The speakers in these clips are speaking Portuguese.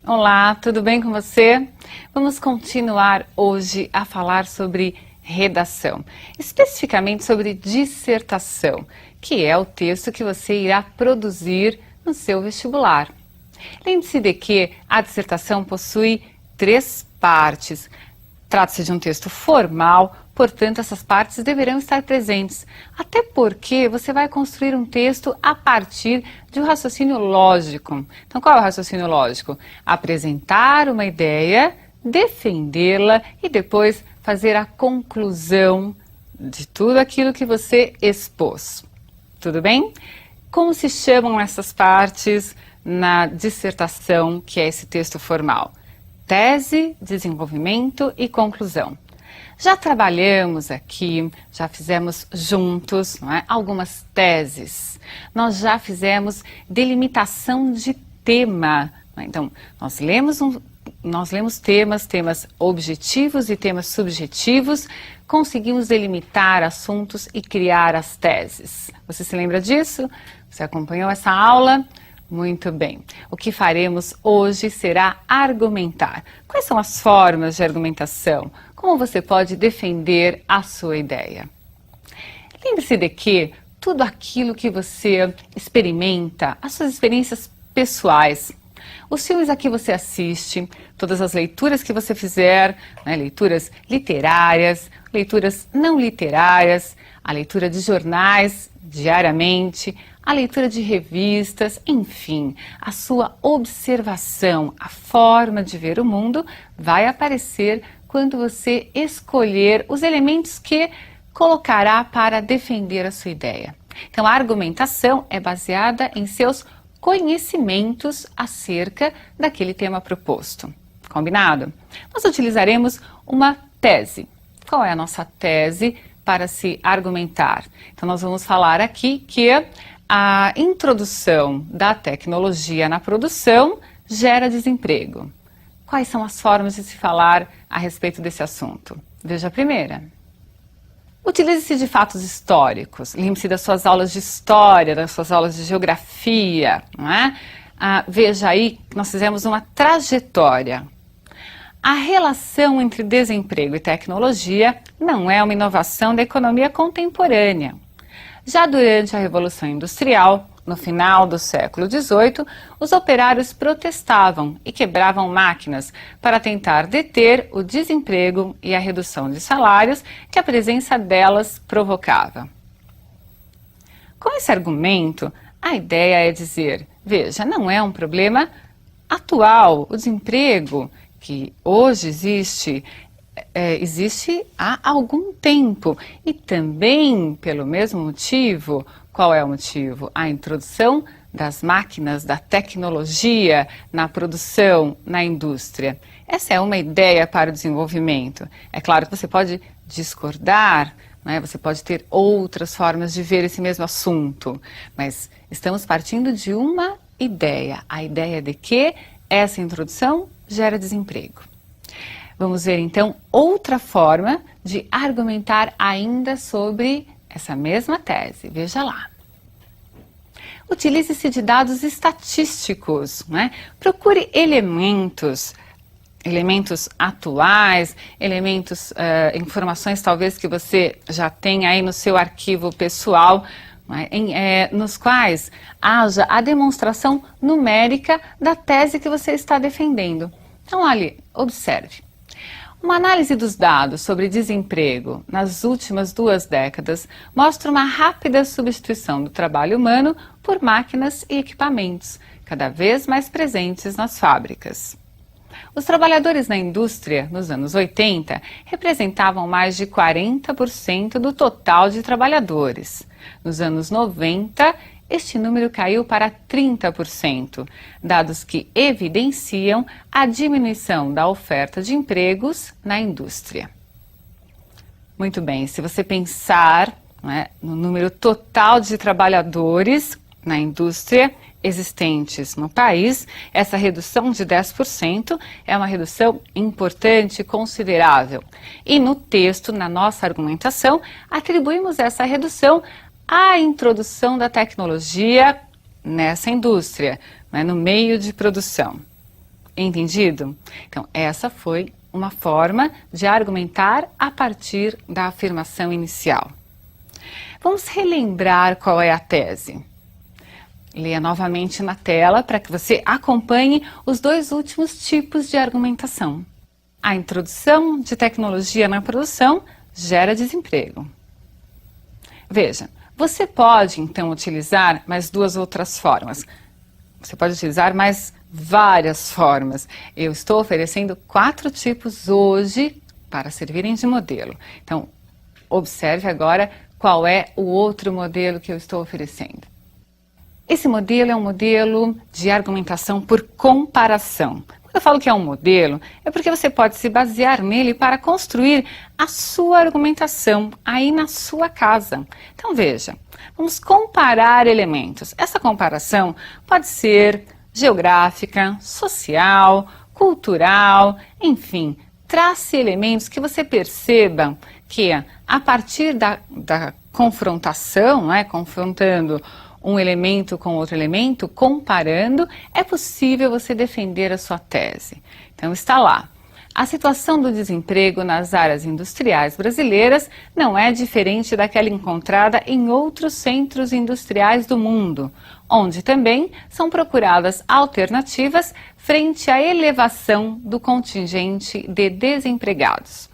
Olá, tudo bem com você? Vamos continuar hoje a falar sobre redação, especificamente sobre dissertação, que é o texto que você irá produzir no seu vestibular. Lembre-se de que a dissertação possui 3 partes. Trata-se de um texto formal, portanto essas partes deverão estar presentes, até porque você vai construir um texto a partir de um raciocínio lógico. Então qual é o raciocínio lógico? Apresentar uma ideia, defendê-la e depois fazer a conclusão de tudo aquilo que você expôs. Tudo bem? Como se chamam essas partes na dissertação, que é esse texto formal? Tese, desenvolvimento e conclusão. Já trabalhamos aqui, já fizemos juntos, não é? Algumas teses. Nós já fizemos delimitação de tema. Não é? Então, nós lemos temas objetivos e temas subjetivos, conseguimos delimitar assuntos e criar as teses. Você se lembra disso? Você acompanhou essa aula? Muito bem. O que faremos hoje será argumentar. Quais são as formas de argumentação? Como você pode defender a sua ideia? Lembre-se de que tudo aquilo que você experimenta, as suas experiências pessoais, os filmes a que você assiste, todas as leituras que você fizer, né, leituras literárias, leituras não literárias, a leitura de jornais diariamente, a leitura de revistas, enfim, a sua observação, a forma de ver o mundo vai aparecer quando você escolher os elementos que colocará para defender a sua ideia. Então, a argumentação é baseada em seus conhecimentos acerca daquele tema proposto. Combinado? Nós utilizaremos uma tese. Qual é a nossa tese para se argumentar? Então, nós vamos falar aqui que a introdução da tecnologia na produção gera desemprego. Quais são as formas de se falar a respeito desse assunto? Veja a primeira. Utilize-se de fatos históricos. Lembre-se das suas aulas de história, das suas aulas de geografia, não é? Veja aí que nós fizemos uma trajetória. A relação entre desemprego e tecnologia não é uma inovação da economia contemporânea. Já durante a Revolução Industrial, no final do século XVIII, os operários protestavam e quebravam máquinas para tentar deter o desemprego e a redução de salários que a presença delas provocava. Com esse argumento, a ideia é dizer, veja, não é um problema atual, o desemprego que hoje existe há algum tempo e também pelo mesmo motivo. Qual é o motivo? A introdução das máquinas, da tecnologia na produção, na indústria. Essa é uma ideia para o desenvolvimento. É claro que você pode discordar, né? Você pode ter outras formas de ver esse mesmo assunto, mas estamos partindo de uma ideia, a ideia de que essa introdução gera desemprego. Vamos ver então outra forma de argumentar ainda sobre essa mesma tese. Veja lá. Utilize-se de dados estatísticos, né? Procure elementos atuais, informações talvez que você já tenha aí no seu arquivo pessoal, né? Nos quais haja a demonstração numérica da tese que você está defendendo. Então, olhe, observe. Uma análise dos dados sobre desemprego nas últimas 2 décadas mostra uma rápida substituição do trabalho humano por máquinas e equipamentos, cada vez mais presentes nas fábricas. Os trabalhadores na indústria, nos anos 80, representavam mais de 40% do total de trabalhadores. Nos anos 90, este número caiu para 30%, dados que evidenciam a diminuição da oferta de empregos na indústria. Muito bem, se você pensar, né, no número total de trabalhadores na indústria existentes no país, essa redução de 10% é uma redução importante e considerável. E no texto, na nossa argumentação, atribuímos essa redução à introdução da tecnologia nessa indústria, né, no meio de produção. Entendido? Então, essa foi uma forma de argumentar a partir da afirmação inicial. Vamos relembrar qual é a tese. Leia novamente na tela para que você acompanhe os dois últimos tipos de argumentação. A introdução de tecnologia na produção gera desemprego. Veja, você pode então utilizar mais duas outras formas. Você pode utilizar mais várias formas. Eu estou oferecendo 4 tipos hoje para servirem de modelo. Então, observe agora qual é o outro modelo que eu estou oferecendo. Esse modelo é um modelo de argumentação por comparação. Quando eu falo que é um modelo, é porque você pode se basear nele para construir a sua argumentação aí na sua casa. Então veja, vamos comparar elementos. Essa comparação pode ser geográfica, social, cultural, enfim, trace elementos que você perceba que a partir da confrontação, confrontando um elemento com outro elemento, comparando, é possível você defender a sua tese. Então está lá. A situação do desemprego nas áreas industriais brasileiras não é diferente daquela encontrada em outros centros industriais do mundo, onde também são procuradas alternativas frente à elevação do contingente de desempregados.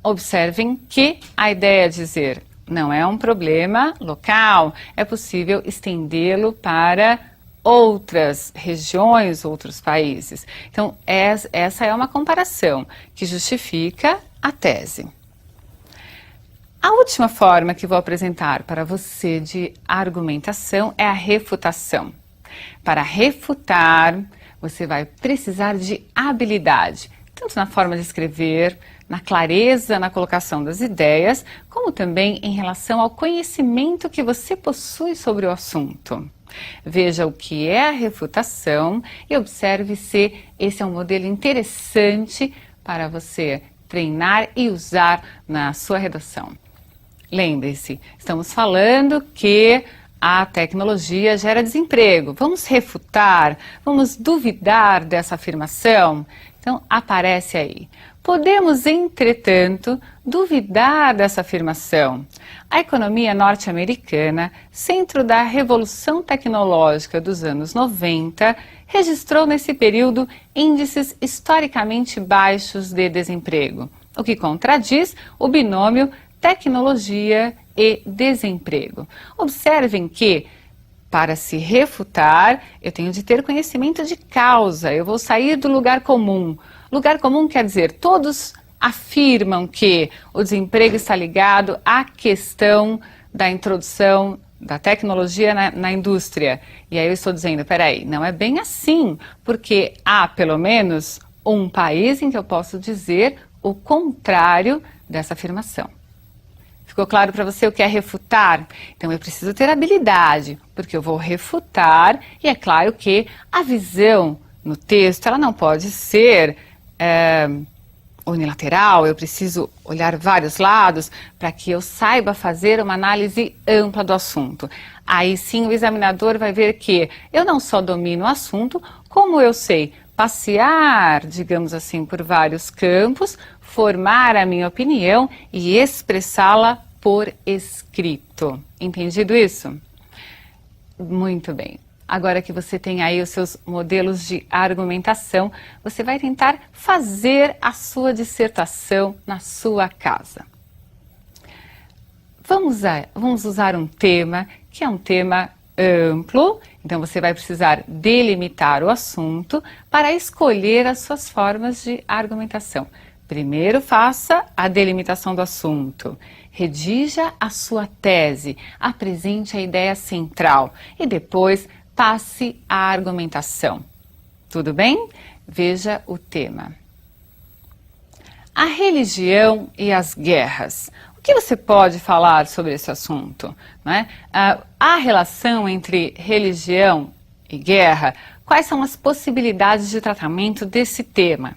Observem que a ideia é dizer não é um problema local, é possível estendê-lo para outras regiões, outros países. Então, essa é uma comparação que justifica a tese. A última forma que vou apresentar para você de argumentação é a refutação. Para refutar, você vai precisar de habilidade, tanto na forma de escrever, na clareza na colocação das ideias, como também em relação ao conhecimento que você possui sobre o assunto. Veja o que é a refutação e observe se esse é um modelo interessante para você treinar e usar na sua redação. Lembre-se, estamos falando que a tecnologia gera desemprego. Vamos refutar, vamos duvidar dessa afirmação? Então, aparece aí. Podemos, entretanto, duvidar dessa afirmação. A economia norte-americana, centro da revolução tecnológica dos anos 90, registrou nesse período índices historicamente baixos de desemprego, o que contradiz o binômio tecnologia e desemprego. Observem que, para se refutar, eu tenho de ter conhecimento de causa, eu vou sair do lugar comum. Lugar comum quer dizer, todos afirmam que o desemprego está ligado à questão da introdução da tecnologia na indústria. E aí eu estou dizendo, peraí, não é bem assim, porque há pelo menos um país em que eu posso dizer o contrário dessa afirmação. Ficou claro para você o que é refutar? Então eu preciso ter habilidade, porque eu vou refutar e é claro que a visão no texto ela não pode ser unilateral, eu preciso olhar vários lados para que eu saiba fazer uma análise ampla do assunto. Aí sim o examinador vai ver que eu não só domino o assunto, como eu sei passear, digamos assim, por vários campos, formar a minha opinião e expressá-la por escrito. Entendido isso? Muito bem. Agora que você tem aí os seus modelos de argumentação, você vai tentar fazer a sua dissertação na sua casa. Vamos usar um tema que é um tema amplo, então você vai precisar delimitar o assunto para escolher as suas formas de argumentação. Primeiro faça a delimitação do assunto, redija a sua tese, apresente a ideia central e depois passe a argumentação. Tudo bem? Veja o tema. A religião e as guerras. O que você pode falar sobre esse assunto? Não é? A relação entre religião e guerra, quais são as possibilidades de tratamento desse tema?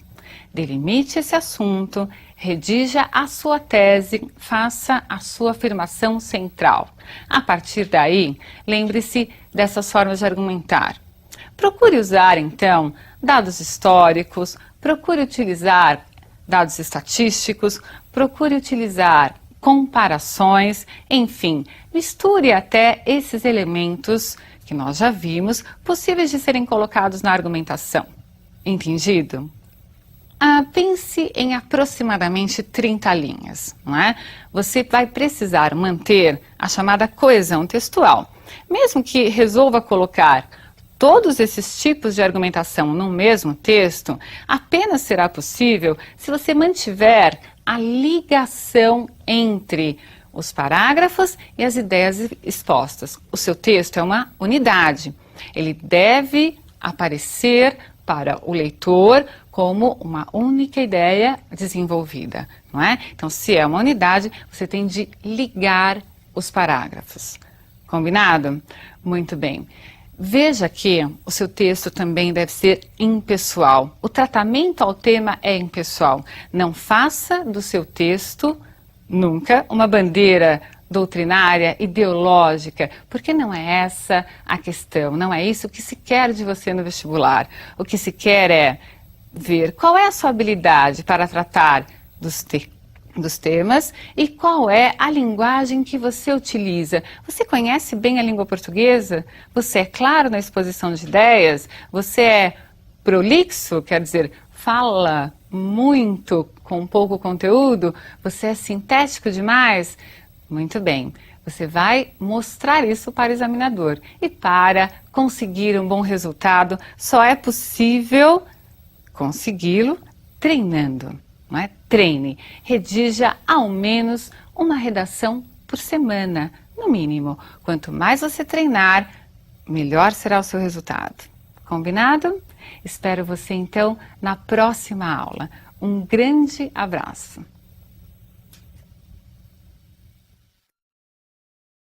Delimite esse assunto, redija a sua tese, faça a sua afirmação central. A partir daí, lembre-se dessas formas de argumentar. Procure usar, então, dados históricos, procure utilizar dados estatísticos, procure utilizar comparações, enfim, misture até esses elementos que nós já vimos possíveis de serem colocados na argumentação. Entendido? Pense em aproximadamente 30 linhas, não é? Você vai precisar manter a chamada coesão textual. Mesmo que resolva colocar todos esses tipos de argumentação no mesmo texto, apenas será possível se você mantiver a ligação entre os parágrafos e as ideias expostas. O seu texto é uma unidade. Ele deve aparecer para o leitor como uma única ideia desenvolvida, não é? Então, se é uma unidade, você tem de ligar os parágrafos. Combinado? Muito bem. Veja que o seu texto também deve ser impessoal. O tratamento ao tema é impessoal. Não faça do seu texto nunca uma bandeira doutrinária, ideológica, porque não é essa a questão, não é isso que se quer de você no vestibular. O que se quer é ver qual é a sua habilidade para tratar dos temas e qual é a linguagem que você utiliza. Você conhece bem a língua portuguesa? Você é claro na exposição de ideias? Você é prolixo, quer dizer, fala muito com pouco conteúdo? Você é sintético demais? Muito bem, você vai mostrar isso para o examinador. E para conseguir um bom resultado, só é possível consegui-lo treinando. Não é? Treine, redija ao menos uma redação por semana, no mínimo. Quanto mais você treinar, melhor será o seu resultado. Combinado? Espero você então na próxima aula. Um grande abraço.